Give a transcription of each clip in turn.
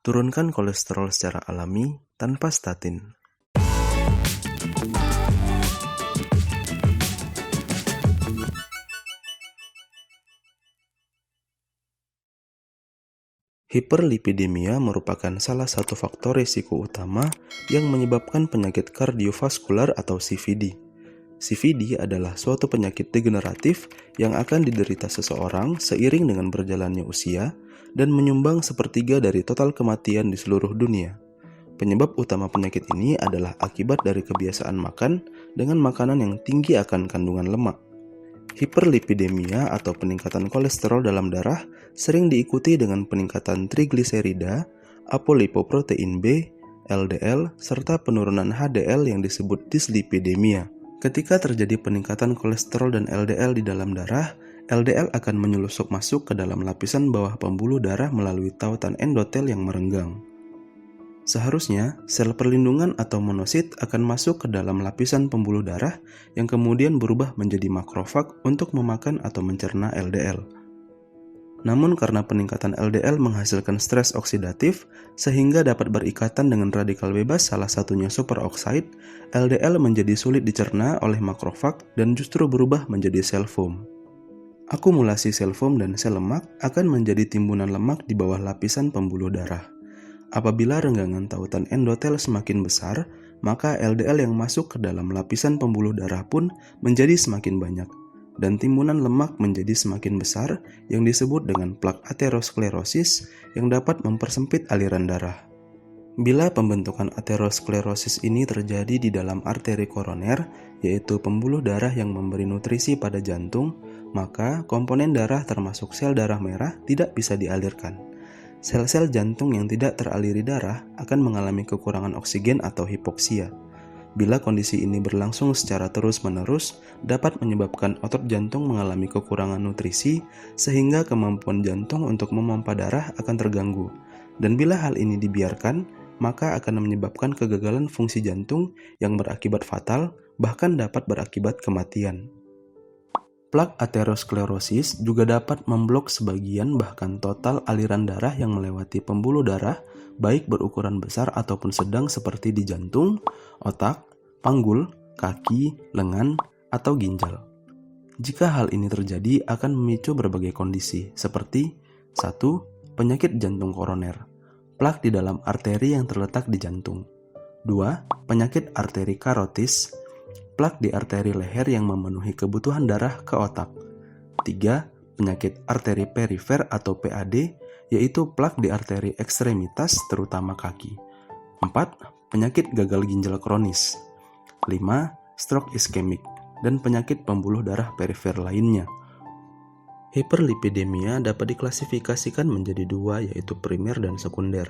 Turunkan kolesterol secara alami tanpa statin. Hiperlipidemia merupakan salah satu faktor risiko utama yang menyebabkan penyakit kardiovaskular atau CVD. CVD adalah suatu penyakit degeneratif yang akan diderita seseorang seiring dengan berjalannya usia dan menyumbang sepertiga dari total kematian di seluruh dunia. Penyebab utama penyakit ini adalah akibat dari kebiasaan makan dengan makanan yang tinggi akan kandungan lemak. Hiperlipidemia atau peningkatan kolesterol dalam darah sering diikuti dengan peningkatan trigliserida, apolipoprotein B, LDL, serta penurunan HDL yang disebut dislipidemia. Ketika terjadi peningkatan kolesterol dan LDL di dalam darah, LDL akan menyelusup masuk ke dalam lapisan bawah pembuluh darah melalui tautan endotel yang merenggang. Seharusnya, sel perlindungan atau monosit akan masuk ke dalam lapisan pembuluh darah yang kemudian berubah menjadi makrofag untuk memakan atau mencerna LDL. Namun karena peningkatan LDL menghasilkan stres oksidatif sehingga dapat berikatan dengan radikal bebas salah satunya superoksida, LDL menjadi sulit dicerna oleh makrofag dan justru berubah menjadi sel foam. Akumulasi sel foam dan sel lemak akan menjadi timbunan lemak di bawah lapisan pembuluh darah. Apabila renggangan tautan endotel semakin besar, maka LDL yang masuk ke dalam lapisan pembuluh darah pun menjadi semakin banyak, dan timbunan lemak menjadi semakin besar yang disebut dengan plak aterosklerosis yang dapat mempersempit aliran darah. Bila pembentukan aterosklerosis ini terjadi di dalam arteri koroner, yaitu pembuluh darah yang memberi nutrisi pada jantung, maka komponen darah termasuk sel darah merah tidak bisa dialirkan. Sel-sel jantung yang tidak teraliri darah akan mengalami kekurangan oksigen atau hipoksia. Bila kondisi ini berlangsung secara terus-menerus, dapat menyebabkan otot jantung mengalami kekurangan nutrisi sehingga kemampuan jantung untuk memompa darah akan terganggu. Dan bila hal ini dibiarkan, maka akan menyebabkan kegagalan fungsi jantung yang berakibat fatal, bahkan dapat berakibat kematian. Plak aterosklerosis juga dapat memblok sebagian bahkan total aliran darah yang melewati pembuluh darah, baik berukuran besar ataupun sedang seperti di jantung, otak, panggul, kaki, lengan, atau ginjal. Jika hal ini terjadi akan memicu berbagai kondisi seperti 1. Penyakit jantung koroner, plak di dalam arteri yang terletak di jantung. 2. Penyakit arteri karotis, plak di arteri leher yang memenuhi kebutuhan darah ke otak. 3. Penyakit arteri perifer atau PAD, yaitu plak di arteri ekstremitas terutama kaki. 4. Penyakit gagal ginjal kronis. 5. Stroke iskemik dan penyakit pembuluh darah perifer lainnya. Hiperlipidemia dapat diklasifikasikan menjadi dua, yaitu primer dan sekunder.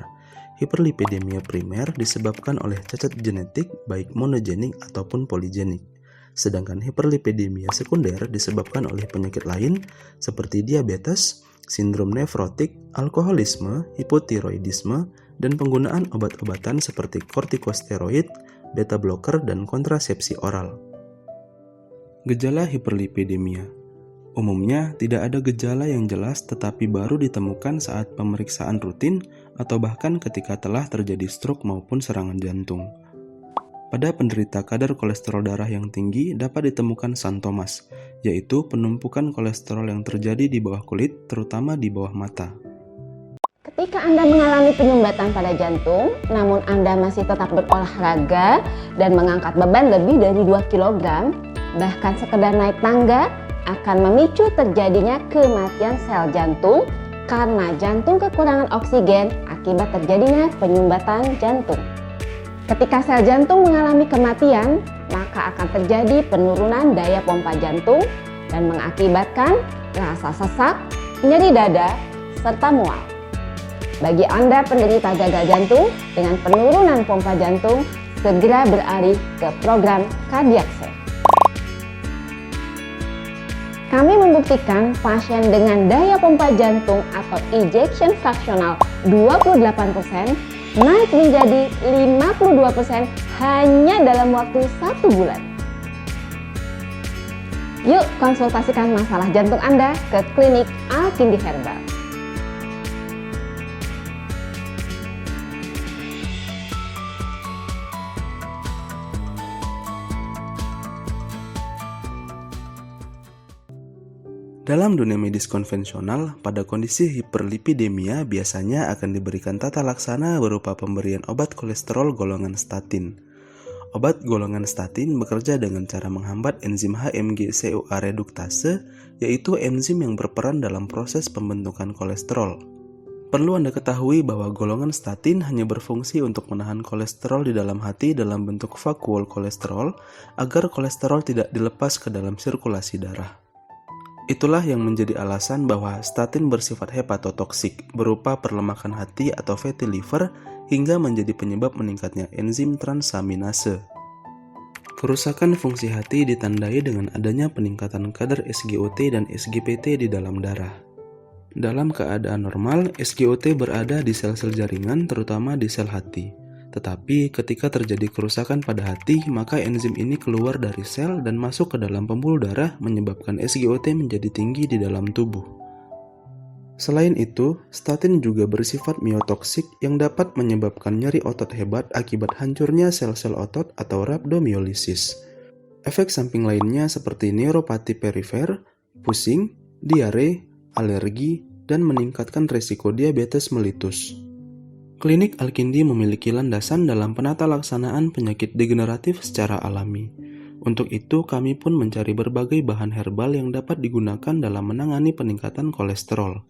Hiperlipidemia primer disebabkan oleh cacat genetik baik monogenik ataupun poligenik. Sedangkan hiperlipidemia sekunder disebabkan oleh penyakit lain seperti diabetes, sindrom nefrotik, alkoholisme, hipotiroidisme, dan penggunaan obat-obatan seperti kortikosteroid, beta blocker, dan kontrasepsi oral. Gejala hiperlipidemia umumnya tidak ada gejala yang jelas tetapi baru ditemukan saat pemeriksaan rutin atau bahkan ketika telah terjadi stroke maupun serangan jantung. Pada penderita kadar kolesterol darah yang tinggi dapat ditemukan santomas, yaitu penumpukan kolesterol yang terjadi di bawah kulit, terutama di bawah mata. Ketika Anda mengalami penyumbatan pada jantung, namun Anda masih tetap berolahraga dan mengangkat beban lebih dari 2 kg, bahkan sekedar naik tangga, akan memicu terjadinya kematian sel jantung karena jantung kekurangan oksigen akibat terjadinya penyumbatan jantung. Ketika sel jantung mengalami kematian, maka akan terjadi penurunan daya pompa jantung dan mengakibatkan rasa sesak, nyeri dada, serta mual. Bagi Anda penderita gagal jantung dengan penurunan pompa jantung, segera beralih ke program Cardiac Safe. Kami membuktikan pasien dengan daya pompa jantung atau ejection fractional 28% naik menjadi 52% hanya dalam waktu 1 bulan. Yuk konsultasikan masalah jantung Anda ke klinik Alkindi Herbal. Dalam dunia medis konvensional, pada kondisi hiperlipidemia biasanya akan diberikan tata laksana berupa pemberian obat kolesterol golongan statin. Obat golongan statin bekerja dengan cara menghambat enzim HMG-CoA reduktase, yaitu enzim yang berperan dalam proses pembentukan kolesterol. Perlu Anda ketahui bahwa golongan statin hanya berfungsi untuk menahan kolesterol di dalam hati dalam bentuk vakuol kolesterol agar kolesterol tidak dilepas ke dalam sirkulasi darah. Itulah yang menjadi alasan bahwa statin bersifat hepatotoksik berupa perlemakan hati atau fatty liver hingga menjadi penyebab meningkatnya enzim transaminase. Kerusakan fungsi hati ditandai dengan adanya peningkatan kadar SGOT dan SGPT di dalam darah. Dalam keadaan normal, SGOT berada di sel-sel jaringan terutama di sel hati. Tetapi ketika terjadi kerusakan pada hati, maka enzim ini keluar dari sel dan masuk ke dalam pembuluh darah menyebabkan SGOT menjadi tinggi di dalam tubuh. Selain itu, statin juga bersifat miotoksik yang dapat menyebabkan nyeri otot hebat akibat hancurnya sel-sel otot atau rhabdomyolisis. Efek samping lainnya seperti neuropati perifer, pusing, diare, alergi, dan meningkatkan risiko diabetes melitus. Klinik Alkindi memiliki landasan dalam penata laksanaan penyakit degeneratif secara alami. Untuk itu, kami pun mencari berbagai bahan herbal yang dapat digunakan dalam menangani peningkatan kolesterol.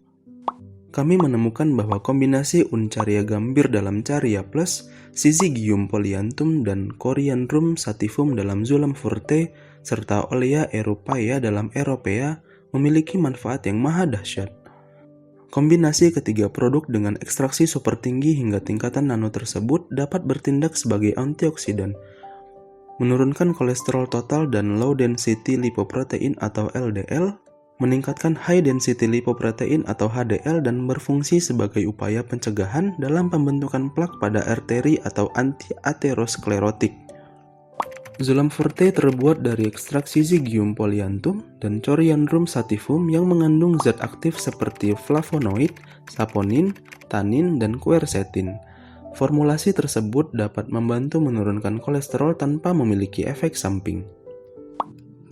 Kami menemukan bahwa kombinasi Uncaria gambir dalam Caria Plus, Syzygium polyanthum dan Coriandrum sativum dalam Zulam forte, serta Olea europaea dalam Europea memiliki manfaat yang maha dahsyat. Kombinasi ketiga produk dengan ekstraksi super tinggi hingga tingkatan nano tersebut dapat bertindak sebagai antioksidan, menurunkan kolesterol total dan low density lipoprotein atau LDL, meningkatkan high density lipoprotein atau HDL dan berfungsi sebagai upaya pencegahan dalam pembentukan plak pada arteri atau anti-aterosklerotik. Zulam forte terbuat dari ekstrak Syzygium polyanthum dan Coriandrum sativum yang mengandung zat aktif seperti flavonoid, saponin, tanin, dan quercetin. Formulasi tersebut dapat membantu menurunkan kolesterol tanpa memiliki efek samping.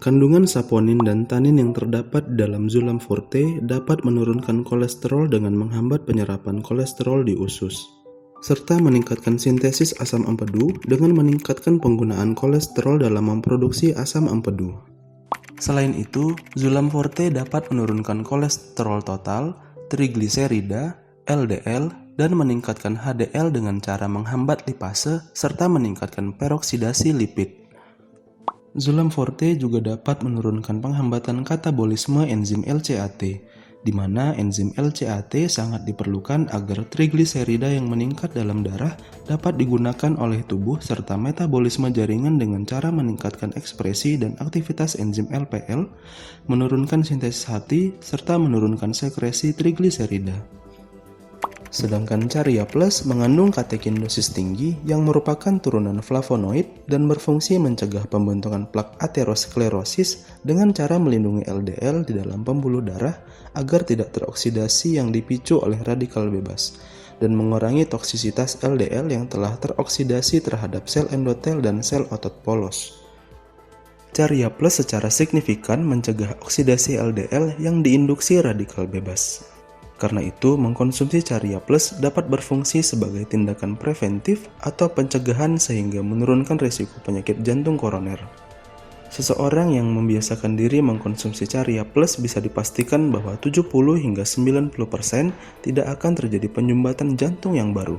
Kandungan saponin dan tanin yang terdapat dalam Zulam forte dapat menurunkan kolesterol dengan menghambat penyerapan kolesterol di usus, serta meningkatkan sintesis asam empedu dengan meningkatkan penggunaan kolesterol dalam memproduksi asam empedu. Selain itu, Zulam forte dapat menurunkan kolesterol total, trigliserida, LDL, dan meningkatkan HDL dengan cara menghambat lipase serta meningkatkan peroksidasi lipid. Zulam forte juga dapat menurunkan penghambatan katabolisme enzim LCAT, di mana enzim LCAT sangat diperlukan agar trigliserida yang meningkat dalam darah dapat digunakan oleh tubuh serta metabolisme jaringan dengan cara meningkatkan ekspresi dan aktivitas enzim LPL, menurunkan sintesis hati, serta menurunkan sekresi trigliserida. Sedangkan Caria Plus mengandung katekin dosis tinggi yang merupakan turunan flavonoid dan berfungsi mencegah pembentukan plak aterosklerosis dengan cara melindungi LDL di dalam pembuluh darah agar tidak teroksidasi yang dipicu oleh radikal bebas dan mengurangi toksisitas LDL yang telah teroksidasi terhadap sel endotel dan sel otot polos. Caria Plus secara signifikan mencegah oksidasi LDL yang diinduksi radikal bebas. Karena itu, mengkonsumsi Caria Plus dapat berfungsi sebagai tindakan preventif atau pencegahan sehingga menurunkan risiko penyakit jantung koroner. Seseorang yang membiasakan diri mengkonsumsi Caria Plus bisa dipastikan bahwa 70 hingga 90% tidak akan terjadi penyumbatan jantung yang baru.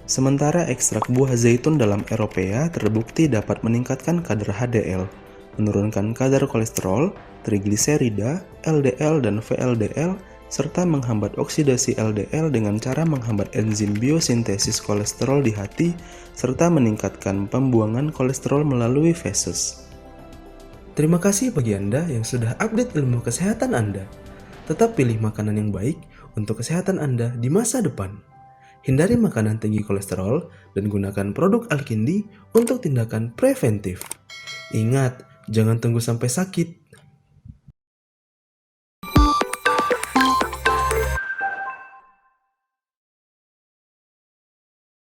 Sementara ekstrak buah zaitun dalam Europea terbukti dapat meningkatkan kadar HDL, menurunkan kadar kolesterol, trigliserida, LDL dan VLDL, serta menghambat oksidasi LDL dengan cara menghambat enzim biosintesis kolesterol di hati, serta meningkatkan pembuangan kolesterol melalui feses. Terima kasih bagi Anda yang sudah update ilmu kesehatan Anda. Tetap pilih makanan yang baik untuk kesehatan Anda di masa depan. Hindari makanan tinggi kolesterol dan gunakan produk Alkindi untuk tindakan preventif. Ingat, jangan tunggu sampai sakit.